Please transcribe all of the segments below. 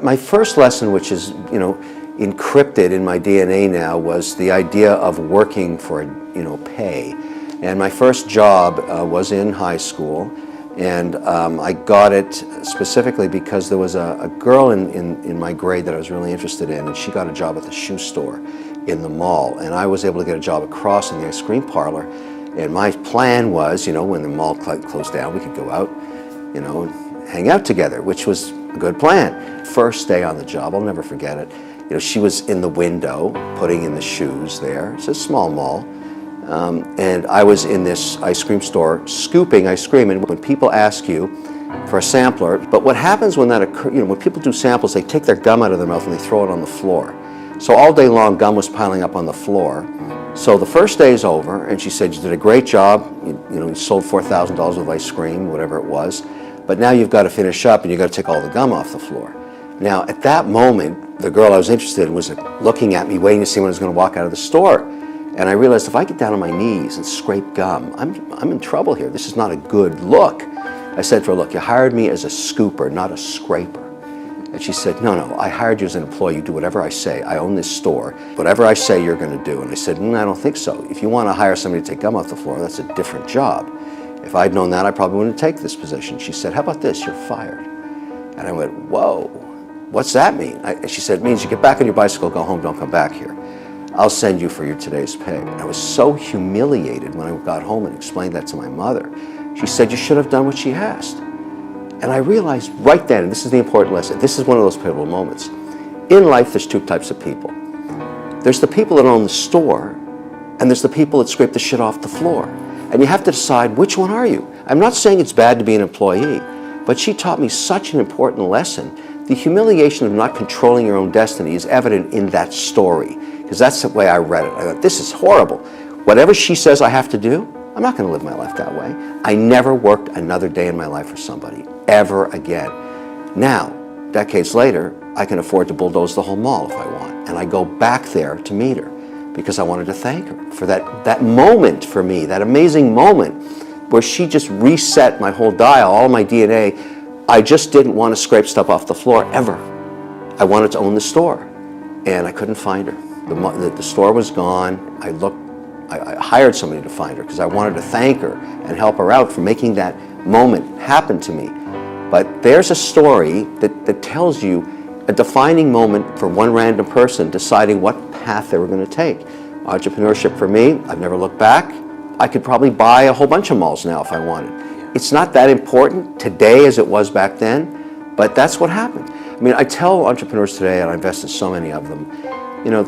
My first lesson, which is, encrypted in my DNA now, was the idea of working for, pay. And my first job was in high school, and I got it specifically because there was a girl in my grade that I was really interested in, and she got a job at the shoe store in the mall, and I was able to get a job across in the ice cream parlor. And my plan was, when the mall closed down, we could go out, and hang out together, which was a good plan. First day on the job, I'll never forget it. She was in the window putting in the shoes there. It's a small mall. And I was in this ice cream store scooping ice cream. And when people ask you for a sampler, but what happens when that occurs, when people do samples, they take their gum out of their mouth and they throw it on the floor. So all day long, gum was piling up on the floor. So the first day is over, and she said, you did a great job. You sold $4,000 of ice cream, whatever it was. But now you've got to finish up, and you've got to take all the gum off the floor. Now, at that moment, the girl I was interested in was looking at me, waiting to see when I was going to walk out of the store. And I realized if I get down on my knees and scrape gum, I'm in trouble here. This is not a good look. I said to her, look, you hired me as a scooper, not a scraper. And she said, no, I hired you as an employee. You do whatever I say. I own this store. Whatever I say, you're going to do. And I said, I don't think so. If you want to hire somebody to take gum off the floor, that's a different job. If I'd known that, I probably wouldn't take this position. She said, how about this? You're fired. And I went, whoa, what's that mean? She said, it means you get back on your bicycle, go home, don't come back here. I'll send you for your today's pay. And I was so humiliated when I got home and explained that to my mother. She said, you should have done what she asked. And I realized right then, and this is the important lesson, this is one of those pivotal moments. In life, there's two types of people. There's the people that own the store, and there's the people that scrape the shit off the floor. And you have to decide, which one are you? I'm not saying it's bad to be an employee, but she taught me such an important lesson. The humiliation of not controlling your own destiny is evident in that story, because that's the way I read it. I thought, this is horrible. Whatever she says I have to do, I'm not going to live my life that way. I never worked another day in my life for somebody, ever again. Now, decades later, I can afford to bulldoze the whole mall if I want. And I go back there to meet her because I wanted to thank her for that moment for me, that amazing moment where she just reset my whole dial, all my DNA. I just didn't want to scrape stuff off the floor, ever. I wanted to own the store, and I couldn't find her. The store was gone. I hired somebody to find her because I wanted to thank her and help her out for making that moment happen to me. But there's a story that tells you a defining moment for one random person deciding what path they were going to take. Entrepreneurship for me, I've never looked back. I could probably buy a whole bunch of malls now if I wanted. It's not that important today as it was back then, but that's what happened. I mean, I tell entrepreneurs today, and I invest in so many of them,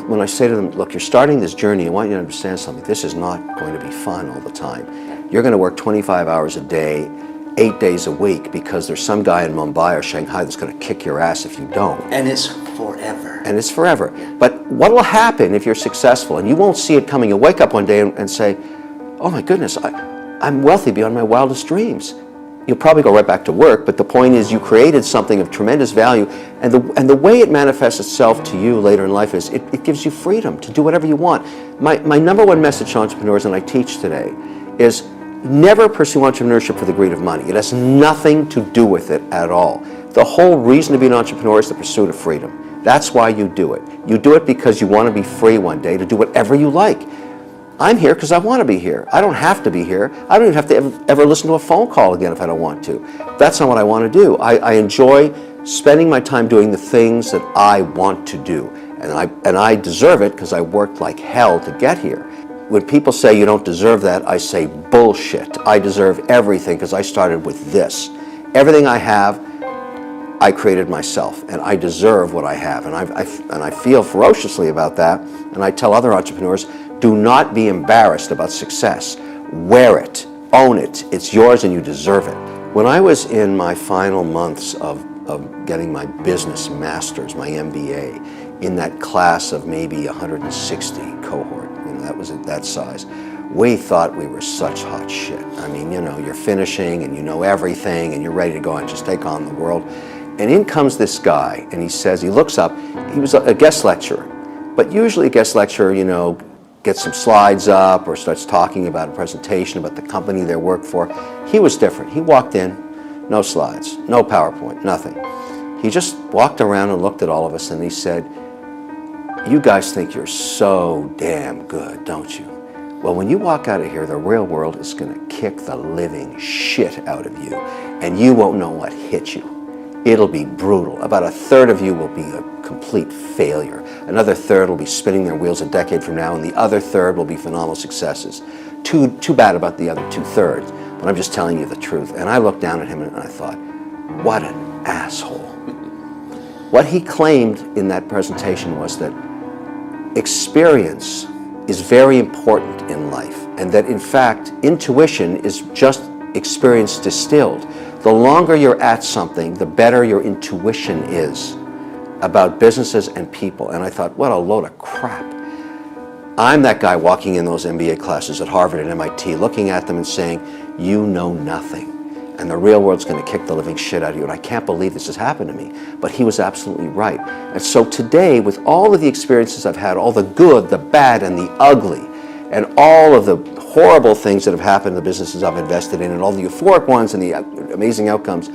when I say to them, look, you're starting this journey, I want you to understand something. This is not going to be fun all the time. You're going to work 25 hours a day, 8 days a week, because there's some guy in Mumbai or Shanghai that's going to kick your ass if you don't. And it's forever. And it's forever. But what will happen if you're successful, and you won't see it coming, you'll wake up one day and say, oh my goodness, I'm wealthy beyond my wildest dreams. You'll probably go right back to work, but the point is you created something of tremendous value, and the way it manifests itself to you later in life is it gives you freedom to do whatever you want. My number one message to entrepreneurs, and I teach today, is never pursue entrepreneurship for the greed of money. It has nothing to do with it at all. The whole reason to be an entrepreneur is the pursuit of freedom. That's why you do it. You do it because you want to be free one day to do whatever you like. I'm here because I want to be here. I don't have to be here. I don't even have to ever listen to a phone call again if I don't want to. That's not what I want to do. I enjoy spending my time doing the things that I want to do. And I deserve it because I worked like hell to get here. When people say you don't deserve that, I say bullshit. I deserve everything because I started with this. Everything I have, I created myself, and I deserve what I have. And I feel ferociously about that. And I tell other entrepreneurs, do not be embarrassed about success. Wear it, own it, it's yours and you deserve it. When I was in my final months of getting my business master's, my MBA, in that class of maybe 160 cohort, that was at that size, we thought we were such hot shit. I mean, you're finishing and you know everything and you're ready to go and just take on the world. And in comes this guy and he looks up, he was a guest lecturer, but usually a guest lecturer, gets some slides up or starts talking about a presentation about the company they work for. He was different. He walked in, no slides, no PowerPoint, nothing. he just walked around and looked at all of us and he said, "You guys think you're so damn good, don't you? Well, when you walk out of here, the real world is going to kick the living shit out of you, and you won't know what hit you. It'll be brutal. About a third of you will be a complete failure. Another third will be spinning their wheels a decade from now, and the other third will be phenomenal successes. Too bad about the other 2/3, but I'm just telling you the truth." And I looked down at him and I thought, what an asshole. What he claimed in that presentation was that experience is very important in life, and that in fact intuition is just experience distilled. The longer you're at something, the better your intuition is about businesses and people. And I thought, what a load of crap. I'm that guy walking in those MBA classes at Harvard and MIT, looking at them and saying, you know nothing, and the real world's going to kick the living shit out of you, and I can't believe this has happened to me. But he was absolutely right. And so today, with all of the experiences I've had, all the good, the bad, and the ugly, and all of the horrible things that have happened in the businesses I've invested in, and all the euphoric ones and the amazing outcomes,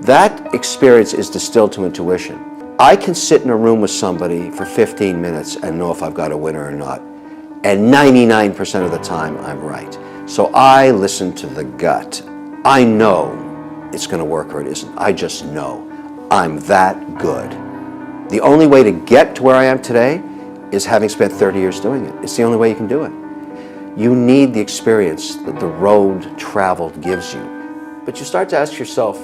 that experience is distilled to intuition. I can sit in a room with somebody for 15 minutes and know if I've got a winner or not. And 99% of the time, I'm right. So I listen to the gut. I know it's going to work or it isn't. I just know. I'm that good. The only way to get to where I am today is having spent 30 years doing it. It's the only way you can do it. You need the experience that the road traveled gives you. But you start to ask yourself,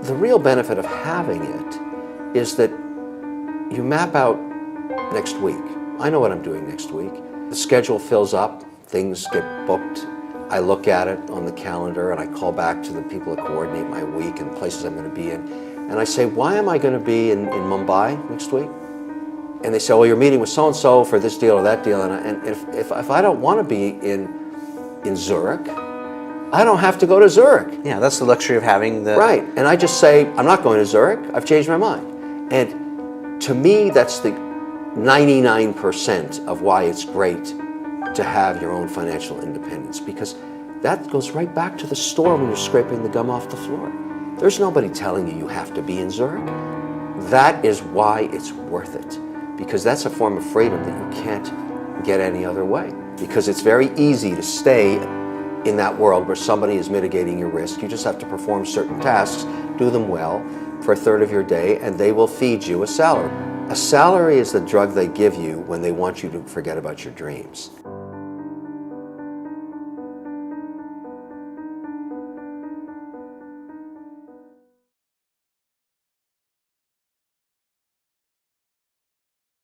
the real benefit of having it is that you map out next week. I know what I'm doing next week. The schedule fills up, things get booked. I look at it on the calendar and I call back to the people that coordinate my week and the places I'm going to be in. And I say, why am I going to be in Mumbai next week? And they say, well, you're meeting with so-and-so for this deal or that deal. And if I don't want to be in Zurich, I don't have to go to Zurich. Yeah, that's the luxury of having the... Right, and I just say, I'm not going to Zurich, I've changed my mind. And to me, that's the 99% of why it's great to have your own financial independence, because that goes right back to the store when you're scraping the gum off the floor. There's nobody telling you you have to be in Zurich. That is why it's worth it, because that's a form of freedom that you can't get any other way, because it's very easy to stay in that world where somebody is mitigating your risk. You just have to perform certain tasks, do them well for a third of your day, and they will feed you a salary. A salary is the drug they give you when they want you to forget about your dreams.